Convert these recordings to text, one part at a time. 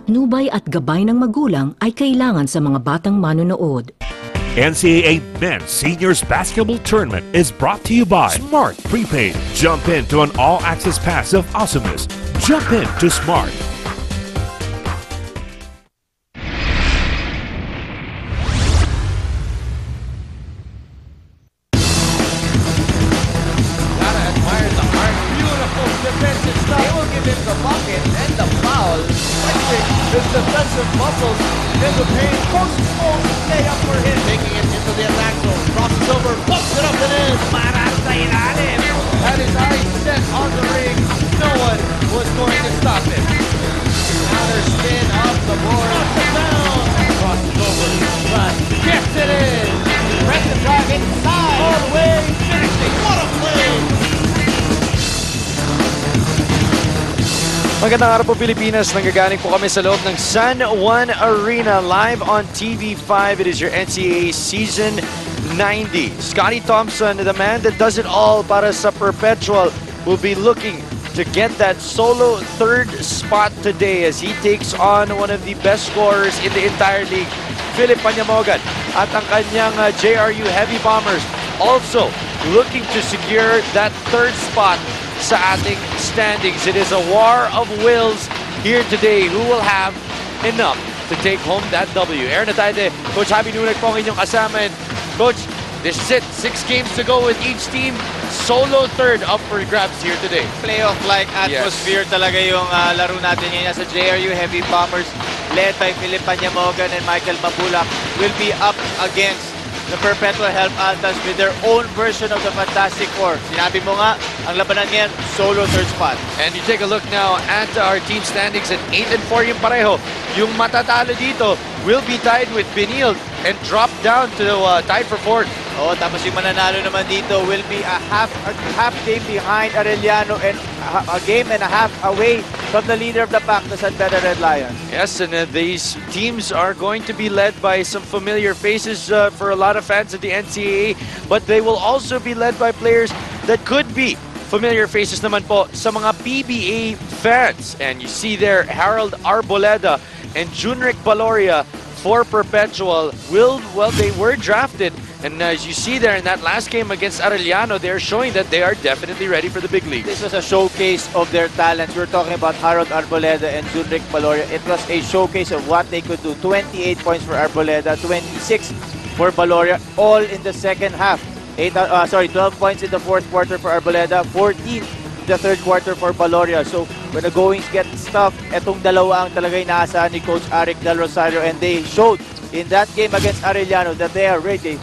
Patnubay at gabay ng magulang ay kailangan sa mga batang manonood. NCAA Men's Seniors Basketball Tournament is brought to you by Smart Prepaid. Jump into an all-access pass of awesomeness. Jump into Smart. Gotta admire the art. Beautiful defensive stuff. They will give him the bucket and the foul. Flexing his defensive muscles in the paint. Post layup for him. Taking it into the attack zone. Crosses over, bumps it up and in. Para sa ilalim. Had his eyes set on the ring. No one was going to stop him. Another spin off the board. Knocks it down. Crosses over. But gets it in. Press the drive inside. All the way. Finishing. What a play. Magandang araw po Pilipinas, nanggagaling po kami sa loob ng San Juan Arena live on TV5. It is your NCAA Season 90. Scotty Thompson, the man that does it all para sa Perpetual, will be looking to get that solo third spot today as he takes on one of the best scorers in the entire league, Philip Panyamogan, at ang kanyang JRU Heavy Bombers also looking to secure that third spot sa ating standings. It is a war of wills here today. Who will have enough to take home that W? Aaron Atayde, Coach Javi Nuneg po ang inyong kasama. Coach, this is it. 6 games to go with each team. Solo third up for grabs here today. Playoff-like atmosphere talaga yung laro natin ngayon sa JRU Heavy Bombers, led by Philip Panyamogan and Michael Mabulak, will be up against the Perpetual Help Altas with their own version of the Fantastic Four. Sinabi mo nga, ang labanan ngayon, solo third spot. And you take a look now at our team standings at 8-4 yung pareho. Yung matatalo dito will be tied with Benil and drop down to tied for fourth. Oh, tapos yung mananalo naman dito will be a half game behind Arellano and a game and a half away from the leader of the pack, the San Pedro Red Lions. Yes, and these teams are going to be led by some familiar faces for a lot of fans of the NCAA, but they will also be led by players that could be familiar faces naman po sa mga PBA fans. And you see there, Harold Arboleda and Junric Baloria for Perpetual they were drafted. And as you see there in that last game against Arellano, they're showing that they are definitely ready for the big league. This was a showcase of their talents. We're talking about Harold Arboleda and Junric Baloria. It was a showcase of what they could do. 28 points for Arboleda, 26 for Baloria, all in the second half. 12 points in the fourth quarter for Arboleda, 14 in the third quarter for Baloria. So when the goings get tough, etong dalawa ang talaga inaasahan ni Coach Arik Del Rosario, and they showed in that game against Arellano that they are ready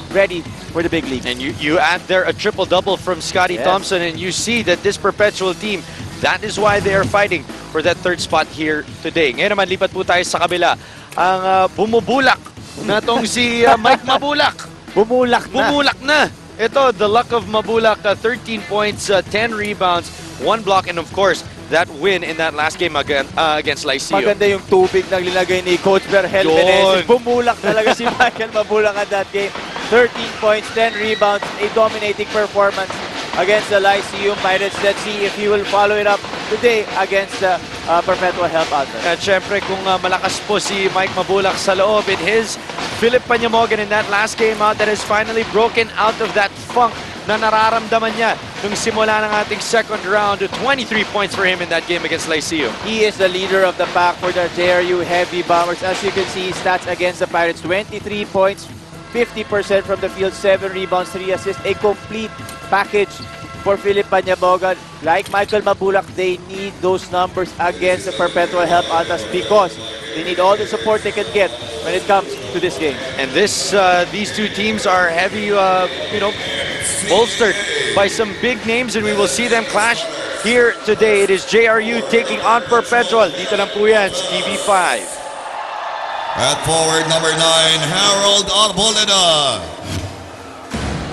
for the big league. And you add there a triple-double from Scotty Thompson, and you see that this Perpetual team, that is why they are fighting for that third spot here today. Ngayon naman, lipat po tayo sa kabila. Ang bumubulak na tong si Mike Mabulak. Bumulak na. Ito, the luck of Mabulak, 13 points, 10 rebounds, 1 block, and of course, that win in that last game against Lyceum. Maganda yung tubig na linagay ni Coach Berhel Menezes. Bumulak talaga si Michael Mabulak at that game. 13 points, 10 rebounds, a dominating performance against the Lyceum Pirates. Let's see if he will follow it up today against the Perpetual Help Altas. At syempre, kung malakas po si Mike Mabulak sa loob, it is Philip Panyamogan in that last game out that has finally broken out of that funk na nararamdaman niya nung simula ng ating second round. 23 points for him in that game against Lyceum. He is the leader of the pack for the JRU Heavy Bombers. As you can see, stats against the Pirates, 23 points, 50% from the field, 7 rebounds, 3 assists, a complete package for Philip Panyamogan. Like Michael Mabulak, they need those numbers against the Perpetual Help Altas because they need all the support they can get when it comes to this game. And these two teams are heavy, bolstered by some big names, and we will see them clash here today. It is JRU taking on Perpetual. Dito lang po yan sa TV5. At forward number 9, Harold Arboleda.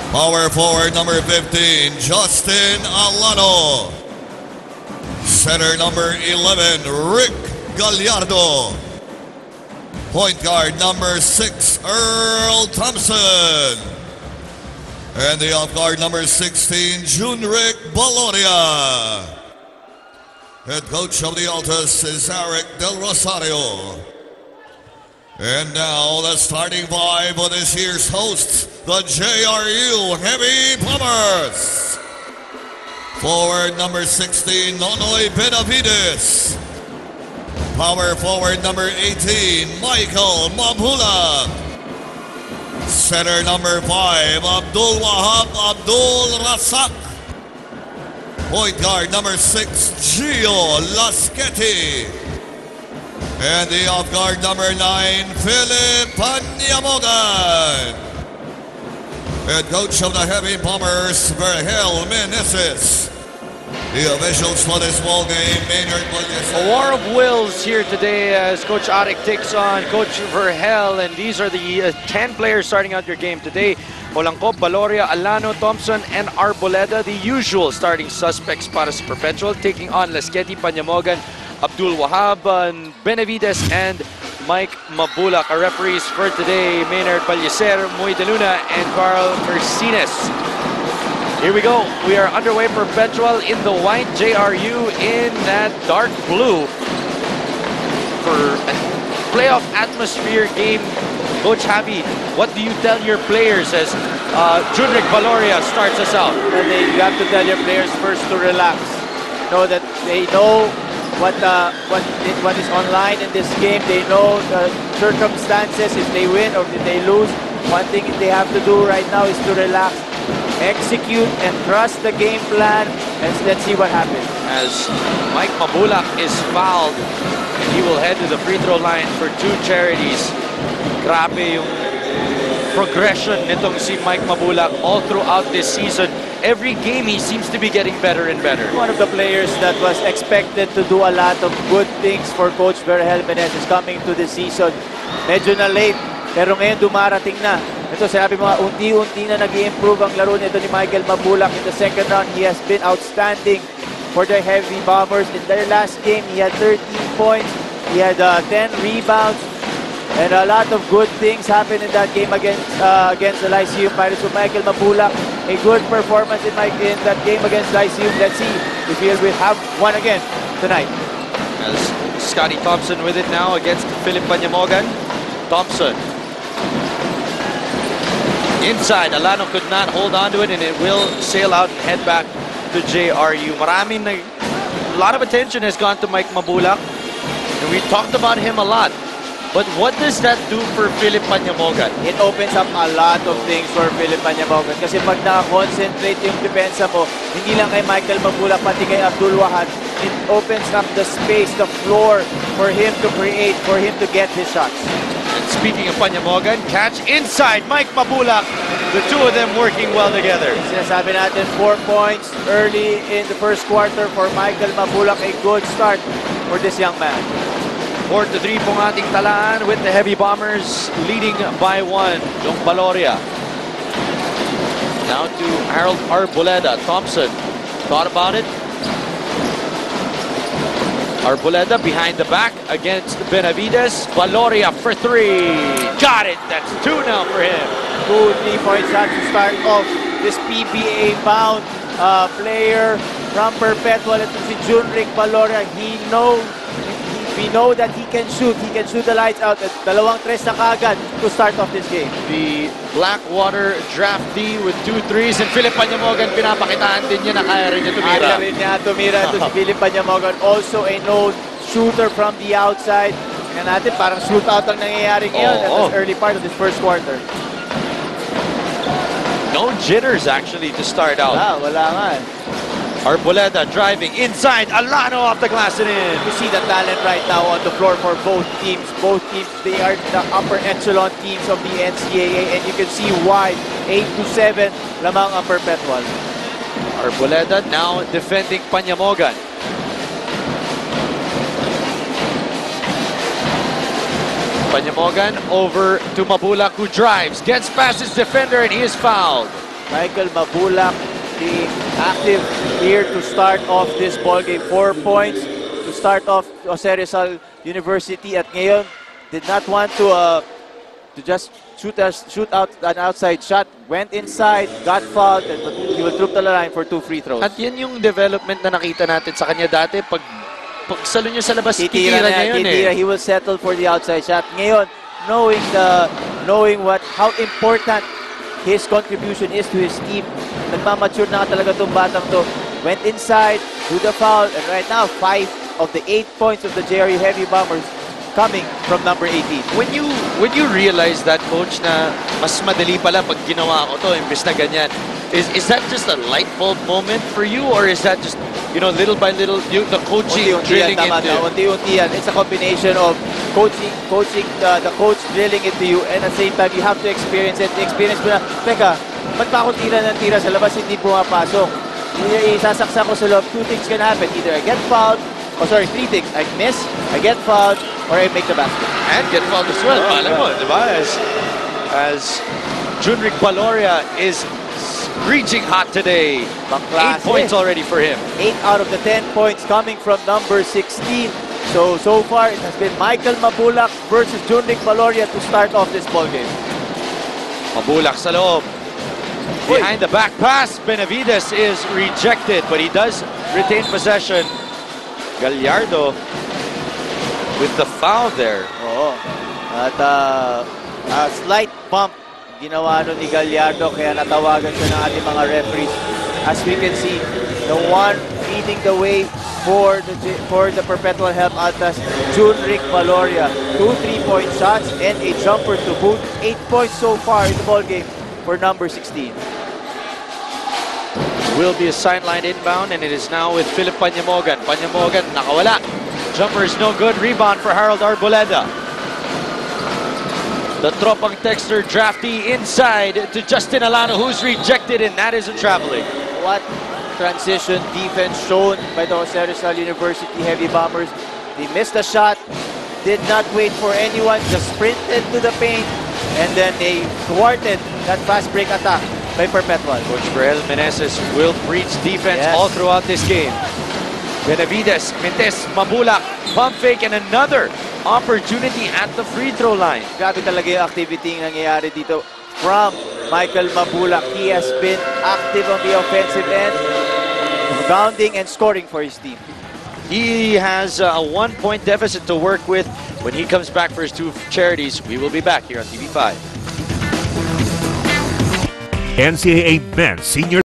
Power forward number 15, Justin Alano. Center number 11, Rick Gallardo. Point guard number 6, Earl Thompson. And the off guard number 16, Junric Baloria. Head coach of the Altas is Eric Del Rosario. And now the starting five of this year's hosts, the JRU Heavy Bombers. Forward number 16, Nonoy Benavides. Power forward number 18, Michael Mabula. Center number 5, Abdul Wahab Abdul Rasak. Point guard number 6, Gio Lasqueti. And the off guard number 9, Philip Panyamogan. Head coach of the Heavy Bombers, Vergel Meneses. The officials for this ball game, Maynard Williams. A war of wills here today as Coach Arik takes on Coach Vergel, and these are the 10 players starting out your game today. Olangkop, Baloria, Alano, Thompson, and Arboleda, the usual starting suspects para sa Perpetual, taking on Lasqueti, Panyamogan, Abdul Wahab, Benavides, and Mike Mabulak. Our referees for today, Maynard Palliser, Muy de Luna, and Carl Mercines. Here we go. We are underway. Perpetual in the white, JRU in that dark blue for a playoff atmosphere game. Coach Javi, what do you tell your players as Junric Valoria starts us out? You have to tell your players first to relax. Know that they know what is online in this game. They know the circumstances if they win or if they lose. One thing they have to do right now is to relax, execute, and trust the game plan, and let's see what happens. As Mike Mabulak is fouled, and he will head to the free throw line for 2 charities. Grabe yung progression nitong si Mike Mabulak all throughout this season. Every game he seems to be getting better and better. One of the players that was expected to do a lot of good things for Coach Vergel Meneses is coming to the season. Medyo na late, pero ngayon dumarating na. Ito, sinabi mo, unti-unti na nag-i-improve ang laro nito ni Michael Mabulak. In the second round, he has been outstanding for the Heavy Bombers. In their last game, he had 13 points. He had 10 rebounds. And a lot of good things happened in that game against the Lyceum Pirates. So Michael Mabulak, a good performance in that game against Lyceum. Let's see if he will have one again tonight. As Scotty Thompson with it now against Philip Panyamogan. Thompson. Inside, Alano could not hold on to it, and it will sail out and head back to JRU. A lot of attention has gone to Mike Mabulak, and we talked about him a lot. But what does that do for Philip Panyamogan? It opens up a lot of things for Philip Panyamogan. Kasi pag na-concentrate yung depensa mo, hindi lang kay Michael Mabulak, pati kay Abdul Wahab, it opens up the space, the floor for him to create, for him to get his shots. And speaking of Panyamogan, catch inside Mike Mabulak. The two of them working well together. Sinasabi natin 4 points early in the first quarter for Michael Mabulak. A good start for this young man. 4-3 pong ating talaan with the Heavy Bombers leading by 1. Jong Baloria. Now to Harold Arboleda. Thompson thought about it. Arboleda behind the back against Benavides. Baloria for 3. Got it. That's 2 now for him. 2 3-point shots to start off this PBA-bound player from Perpetual. Ito si Junric Baloria. We know that he can shoot. He can shoot the lights out at 2-3 na kagad to start off this game. The Blackwater draftee with 2 threes, and Philip Panyamogan, pinapakitaan din niya na kaya rin niya tumira. Kaya rin niya tumira ito si Philip Panyamogan. Also a known shooter from the outside. Tingnan natin, parang shootout ang nangyayari ngayon at this early part of this first quarter. No jitters actually to start out. Wala nga. Arboleda driving inside. Alano off the glass and in. You see the talent right now on the floor for both teams. Both teams, they are the upper echelon teams of the NCAA, and you can see why 8-7 lamang ang Perpetual. Arboleda now defending Panyamogan. Panyamogan over to Mabulak, who drives, gets past his defender, and he is fouled. Michael Mabulak being active here to start off this ball game. 4 points to start off Jose Rizal University, at ngayon did not want to just shoot out an outside shot. Went inside, got fouled, and he will troop to the line for 2 free throws. At yan yung development na nakita natin sa kanya dati. Pag pagsalo niyo sa labas, Titira titira niya yun titira. eh. He will settle for the outside shot. Ngayon, knowing how important his contribution is to his team, nagmamature na talaga itong batang to. Went inside, do the foul, and right now, 5 of the 8 points of the JRU Heavy Bombers coming from number 18. When you realize that, coach, na mas madali pala pag ginawa ko to imbes na ganyan, is that just a light bulb moment for you, or is that just, you know, little by little, the coaching drilling into? Unti-unti yan. It's a combination of coaching, the coach drilling into you, and at the same time, you have to experience it. Experience mo na, teka, ba't pa ako tira ng tira sa labas, hindi pumapasok? Isasaksa ko sa loob, 2 things can happen. Either I get fouled, 3 things. I miss, I get fouled, or I make the basket. And get fouled as well. Alam mo, di ba? As Junrick Baloria is screeching hot today. 8 points already for him. 8 out of the 10 points coming from number 16. So far, it has been Michael Mabulak versus Junrick Baloria to start off this ballgame. Mabulak sa loob. Behind the back pass, Benavides is rejected, but he does retain possession. Gallardo with the foul there. Oo. At a slight bump ginawa nun ni Gallardo, kaya natawagan siya ng ating mga referees. As we can see, the one leading the way for the Perpetual Help Altas, Junrick Baloria. 2 3-point shots and a jumper to boot. 8 points so far in the ballgame for number 16. Will be a sideline inbound, and it is now with Philip Panyamogan. Panyamogan, nakawala. Jumper is no good. Rebound for Harold Arboleda. The Tropang Texter drafty inside to Justin Alano, who's rejected, and that is a traveling. What transition defense shown by the Jose Rizal University Heavy Bombers. They missed a shot, did not wait for anyone, just sprinted to the paint, and then they thwarted that fast break attack by Perpetual. Coach Brael Meneses will preach defense all throughout this game. Benavides, Mentes, Mabulak, pump fake, and another opportunity at the free throw line. Grabe talaga yung activity yung nangyayari dito from Michael Mabulak. He has been active on the offensive end, rebounding and scoring for his team. He has a 1-point deficit to work with when he comes back for his 2 charities. We will be back here on TV5. NCAA Men's Senior